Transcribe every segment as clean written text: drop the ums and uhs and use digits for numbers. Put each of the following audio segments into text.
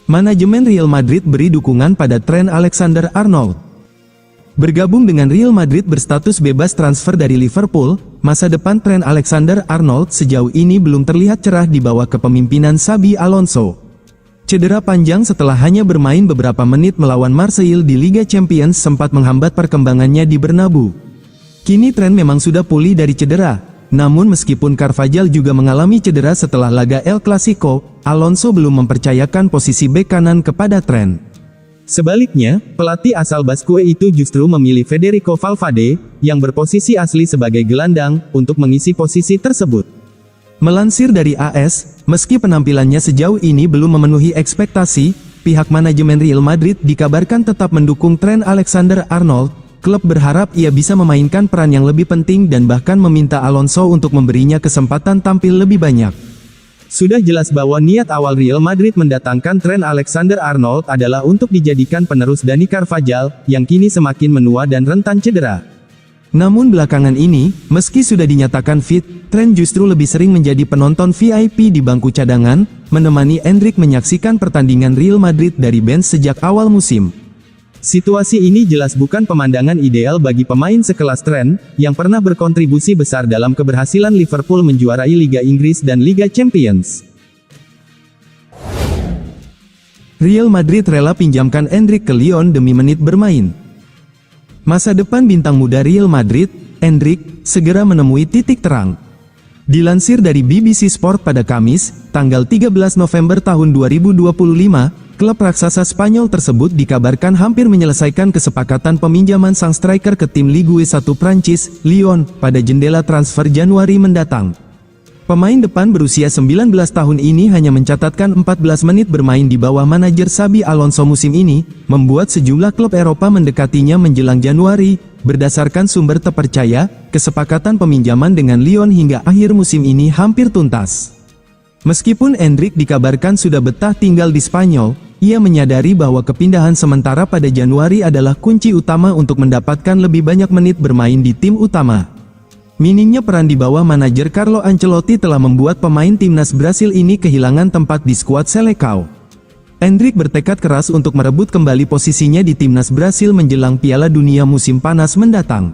Manajemen Real Madrid beri dukungan pada Trent Alexander-Arnold. Bergabung dengan Real Madrid berstatus bebas transfer dari Liverpool, masa depan Trent Alexander-Arnold sejauh ini belum terlihat cerah di bawah kepemimpinan Xabi Alonso. Cedera panjang setelah hanya bermain beberapa menit melawan Marseille di Liga Champions sempat menghambat perkembangannya di Bernabeu. Kini Trent memang sudah pulih dari cedera, namun meskipun Carvajal juga mengalami cedera setelah laga El Clasico, Alonso belum mempercayakan posisi bek kanan kepada Trent. Sebaliknya, pelatih asal Basque itu justru memilih Federico Valverde, yang berposisi asli sebagai gelandang, untuk mengisi posisi tersebut. Melansir dari AS, meski penampilannya sejauh ini belum memenuhi ekspektasi, pihak manajemen Real Madrid dikabarkan tetap mendukung Trent Alexander-Arnold. Klub berharap ia bisa memainkan peran yang lebih penting dan bahkan meminta Alonso untuk memberinya kesempatan tampil lebih banyak. Sudah jelas bahwa niat awal Real Madrid mendatangkan Trent Alexander-Arnold adalah untuk dijadikan penerus Dani Carvajal, yang kini semakin menua dan rentan cedera. Namun belakangan ini, meski sudah dinyatakan fit, Trent justru lebih sering menjadi penonton VIP di bangku cadangan, menemani Endrick menyaksikan pertandingan Real Madrid dari bench sejak awal musim. Situasi ini jelas bukan pemandangan ideal bagi pemain sekelas Trent, yang pernah berkontribusi besar dalam keberhasilan Liverpool menjuarai Liga Inggris dan Liga Champions. Real Madrid rela pinjamkan Endrick ke Lyon demi menit bermain. Masa depan bintang muda Real Madrid, Endrick, segera menemui titik terang. Dilansir dari BBC Sport pada Kamis, tanggal 13 November tahun 2025, klub raksasa Spanyol tersebut dikabarkan hampir menyelesaikan kesepakatan peminjaman sang striker ke tim Ligue 1 Prancis, Lyon, pada jendela transfer Januari mendatang. Pemain depan berusia 19 tahun ini hanya mencatatkan 14 menit bermain di bawah manajer Xabi Alonso musim ini, membuat sejumlah klub Eropa mendekatinya menjelang Januari. Berdasarkan sumber terpercaya, kesepakatan peminjaman dengan Lyon hingga akhir musim ini hampir tuntas. Meskipun Endrick dikabarkan sudah betah tinggal di Spanyol, ia menyadari bahwa kepindahan sementara pada Januari adalah kunci utama untuk mendapatkan lebih banyak menit bermain di tim utama. Minimnya peran di bawah manajer Carlo Ancelotti telah membuat pemain timnas Brasil ini kehilangan tempat di skuad Selecao. Endrick bertekad keras untuk merebut kembali posisinya di timnas Brasil menjelang Piala Dunia musim panas mendatang.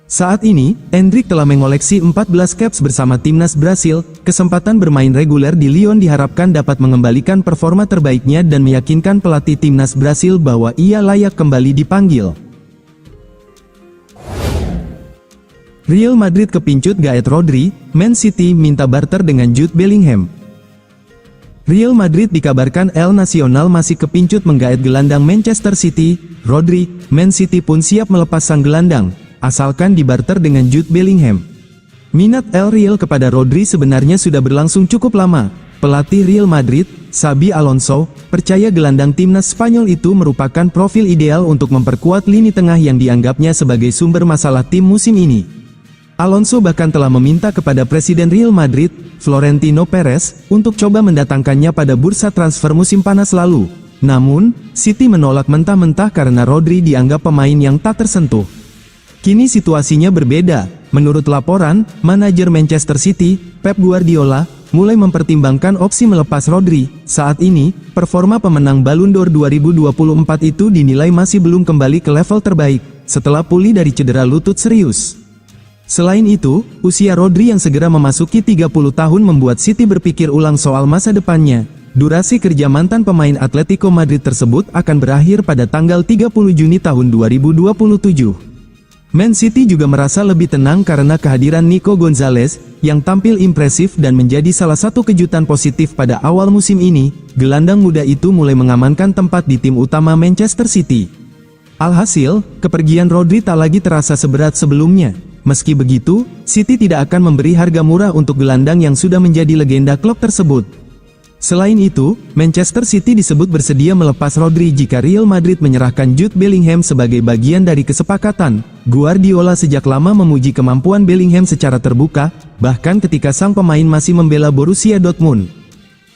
Saat ini, Endrick telah mengoleksi 14 caps bersama timnas Brasil. Kesempatan bermain reguler di Lyon diharapkan dapat mengembalikan performa terbaiknya dan meyakinkan pelatih timnas Brasil bahwa ia layak kembali dipanggil. Real Madrid kepincut gaet Rodri, Man City minta barter dengan Jude Bellingham. Real Madrid dikabarkan El Nacional masih kepincut menggaet gelandang Manchester City, Rodri. Man City pun siap melepas sang gelandang, asalkan dibarter dengan Jude Bellingham. Minat El Real kepada Rodri sebenarnya sudah berlangsung cukup lama. Pelatih Real Madrid, Xabi Alonso, percaya gelandang timnas Spanyol itu merupakan profil ideal untuk memperkuat lini tengah yang dianggapnya sebagai sumber masalah tim musim ini. Alonso bahkan telah meminta kepada Presiden Real Madrid, Florentino Perez, untuk coba mendatangkannya pada bursa transfer musim panas lalu. Namun, City menolak mentah-mentah karena Rodri dianggap pemain yang tak tersentuh. Kini situasinya berbeda. Menurut laporan, manajer Manchester City, Pep Guardiola, mulai mempertimbangkan opsi melepas Rodri. Saat ini, performa pemenang Ballon d'Or 2024 itu dinilai masih belum kembali ke level terbaik, setelah pulih dari cedera lutut serius. Selain itu, usia Rodri yang segera memasuki 30 tahun membuat City berpikir ulang soal masa depannya. Durasi kerja mantan pemain Atletico Madrid tersebut akan berakhir pada tanggal 30 Juni tahun 2027. Man City juga merasa lebih tenang karena kehadiran Nico Gonzalez, yang tampil impresif dan menjadi salah satu kejutan positif pada awal musim ini. Gelandang muda itu mulai mengamankan tempat di tim utama Manchester City. Alhasil, kepergian Rodri tak lagi terasa seberat sebelumnya. Meski begitu, City tidak akan memberi harga murah untuk gelandang yang sudah menjadi legenda klub tersebut. Selain itu, Manchester City disebut bersedia melepas Rodri jika Real Madrid menyerahkan Jude Bellingham sebagai bagian dari kesepakatan. Guardiola sejak lama memuji kemampuan Bellingham secara terbuka, bahkan ketika sang pemain masih membela Borussia Dortmund.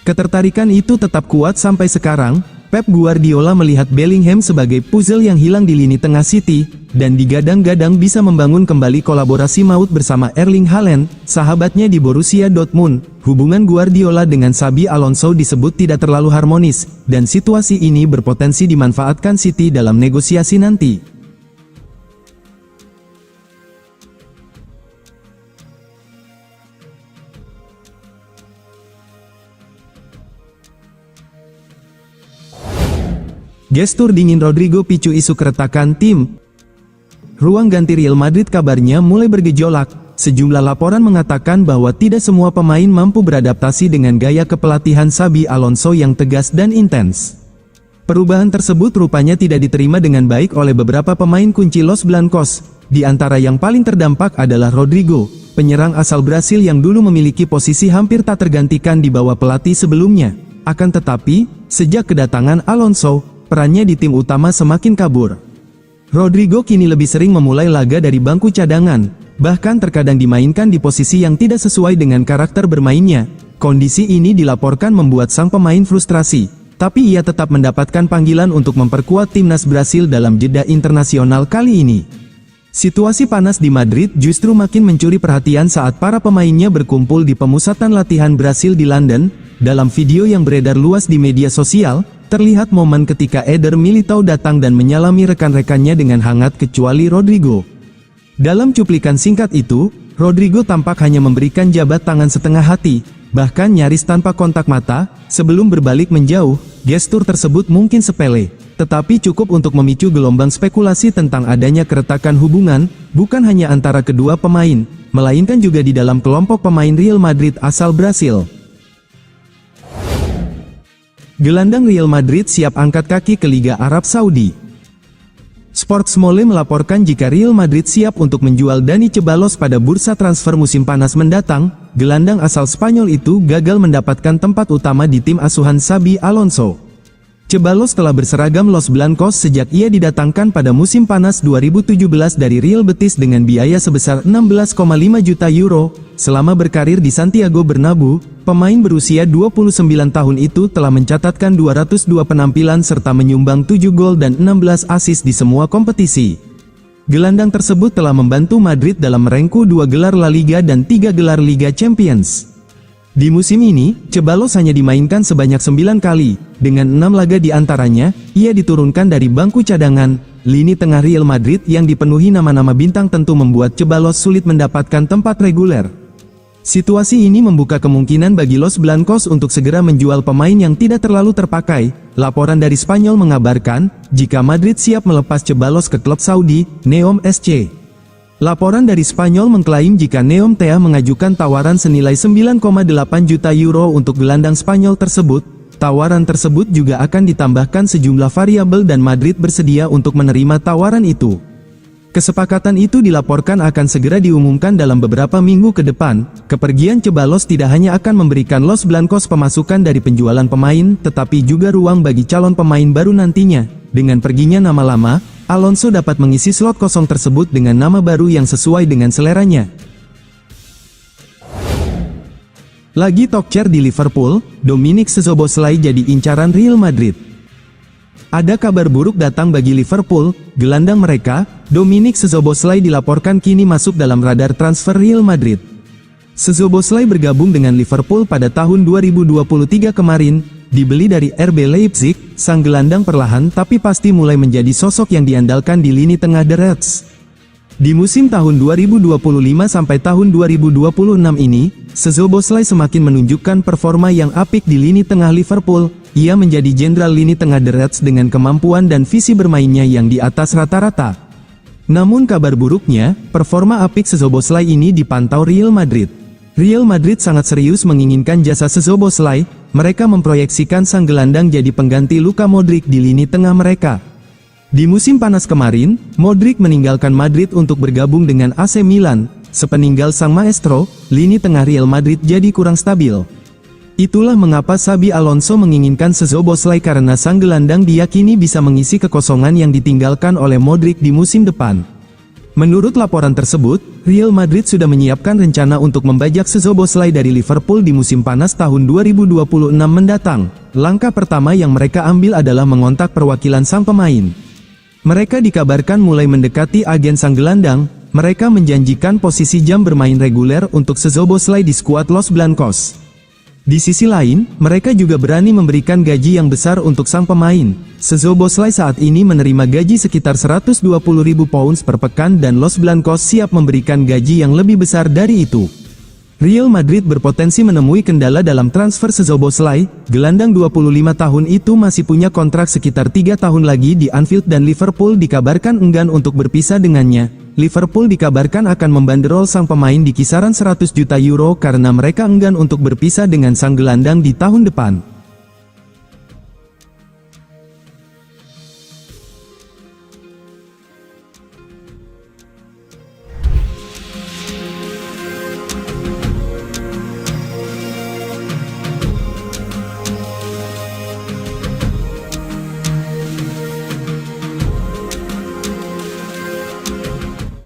Ketertarikan itu tetap kuat sampai sekarang. Pep Guardiola melihat Bellingham sebagai puzzle yang hilang di lini tengah City, dan digadang-gadang bisa membangun kembali kolaborasi maut bersama Erling Haaland, sahabatnya di Borussia Dortmund. Hubungan Guardiola dengan Xabi Alonso disebut tidak terlalu harmonis, dan situasi ini berpotensi dimanfaatkan City dalam negosiasi nanti. Gestur dingin Rodrigo picu isu keretakan tim. Ruang ganti Real Madrid kabarnya mulai bergejolak. Sejumlah laporan mengatakan bahwa tidak semua pemain mampu beradaptasi dengan gaya kepelatihan Xabi Alonso yang tegas dan intens. Perubahan tersebut rupanya tidak diterima dengan baik oleh beberapa pemain kunci Los Blancos. Di antara yang paling terdampak adalah Rodrigo, penyerang asal Brasil yang dulu memiliki posisi hampir tak tergantikan di bawah pelatih sebelumnya. Akan tetapi, sejak kedatangan Alonso, perannya di tim utama semakin kabur. Rodrigo kini lebih sering memulai laga dari bangku cadangan, bahkan terkadang dimainkan di posisi yang tidak sesuai dengan karakter bermainnya. Kondisi ini dilaporkan membuat sang pemain frustrasi, tapi ia tetap mendapatkan panggilan untuk memperkuat timnas Brasil dalam jeda internasional kali ini. Situasi panas di Madrid justru makin mencuri perhatian saat para pemainnya berkumpul di pemusatan latihan Brasil di London. Dalam video yang beredar luas di media sosial, terlihat momen ketika Eder Militão datang dan menyalami rekan-rekannya dengan hangat kecuali Rodrigo. Dalam cuplikan singkat itu, Rodrigo tampak hanya memberikan jabat tangan setengah hati, bahkan nyaris tanpa kontak mata, sebelum berbalik menjauh. Gestur tersebut mungkin sepele, tetapi cukup untuk memicu gelombang spekulasi tentang adanya keretakan hubungan, bukan hanya antara kedua pemain, melainkan juga di dalam kelompok pemain Real Madrid asal Brasil. Gelandang Real Madrid siap angkat kaki ke Liga Arab Saudi. Sportsmole melaporkan jika Real Madrid siap untuk menjual Dani Ceballos pada bursa transfer musim panas mendatang. Gelandang asal Spanyol itu gagal mendapatkan tempat utama di tim asuhan Xabi Alonso. Ceballos telah berseragam Los Blancos sejak ia didatangkan pada musim panas 2017 dari Real Betis dengan biaya sebesar 16,5 juta euro. Selama berkarir di Santiago Bernabeu, pemain berusia 29 tahun itu telah mencatatkan 202 penampilan serta menyumbang 7 gol dan 16 assist di semua kompetisi. Gelandang tersebut telah membantu Madrid dalam merengkuh 2 gelar La Liga dan 3 gelar Liga Champions. Di musim ini, Ceballos hanya dimainkan sebanyak 9 kali, dengan 6 laga di antaranya, ia diturunkan dari bangku cadangan. Lini tengah Real Madrid yang dipenuhi nama-nama bintang tentu membuat Ceballos sulit mendapatkan tempat reguler. Situasi ini membuka kemungkinan bagi Los Blancos untuk segera menjual pemain yang tidak terlalu terpakai. Laporan dari Spanyol mengabarkan, jika Madrid siap melepas Ceballos ke klub Saudi, Neom SC. Laporan dari Spanyol mengklaim jika Neom telah mengajukan tawaran senilai 9,8 juta euro untuk gelandang Spanyol tersebut. Tawaran tersebut juga akan ditambahkan sejumlah variabel dan Madrid bersedia untuk menerima tawaran itu. Kesepakatan itu dilaporkan akan segera diumumkan dalam beberapa minggu ke depan. Kepergian Ceballos tidak hanya akan memberikan Los Blancos pemasukan dari penjualan pemain, tetapi juga ruang bagi calon pemain baru nantinya. Dengan perginya nama lama, Alonso dapat mengisi slot kosong tersebut dengan nama baru yang sesuai dengan seleranya. Lagi talkchair di Liverpool, Dominic Szoboszlai jadi incaran Real Madrid. Ada kabar buruk datang bagi Liverpool. Gelandang mereka, Dominic Szoboszlai dilaporkan kini masuk dalam radar transfer Real Madrid. Szoboszlai bergabung dengan Liverpool pada tahun 2023 kemarin. Dibeli dari RB Leipzig, sang gelandang perlahan tapi pasti mulai menjadi sosok yang diandalkan di lini tengah The Reds. Di musim tahun 2025 sampai tahun 2026 ini, Szoboszlai semakin menunjukkan performa yang apik di lini tengah Liverpool. Ia menjadi jenderal lini tengah The Reds dengan kemampuan dan visi bermainnya yang di atas rata-rata. Namun kabar buruknya, performa apik Szoboszlai ini dipantau Real Madrid. Real Madrid sangat serius menginginkan jasa Szoboszlai. Mereka memproyeksikan sang gelandang jadi pengganti Luka Modric di lini tengah mereka. Di musim panas kemarin, Modric meninggalkan Madrid untuk bergabung dengan AC Milan. Sepeninggal sang maestro, lini tengah Real Madrid jadi kurang stabil. Itulah mengapa Xabi Alonso menginginkan Szoboszlai karena sang gelandang diyakini bisa mengisi kekosongan yang ditinggalkan oleh Modric di musim depan. Menurut laporan tersebut, Real Madrid sudah menyiapkan rencana untuk membajak Szoboszlai dari Liverpool di musim panas tahun 2026 mendatang. Langkah pertama yang mereka ambil adalah mengontak perwakilan sang pemain. Mereka dikabarkan mulai mendekati agen sang gelandang. Mereka menjanjikan posisi jam bermain reguler untuk Szoboszlai di skuad Los Blancos. Di sisi lain, mereka juga berani memberikan gaji yang besar untuk sang pemain. Szoboszlai saat ini menerima gaji sekitar 120.000 pounds per pekan dan Los Blancos siap memberikan gaji yang lebih besar dari itu. Real Madrid berpotensi menemui kendala dalam transfer Szoboszlai. Gelandang 25 tahun itu masih punya kontrak sekitar 3 tahun lagi di Anfield dan Liverpool dikabarkan enggan untuk berpisah dengannya. Liverpool dikabarkan akan membanderol sang pemain di kisaran 100 juta euro karena mereka enggan untuk berpisah dengan sang gelandang di tahun depan.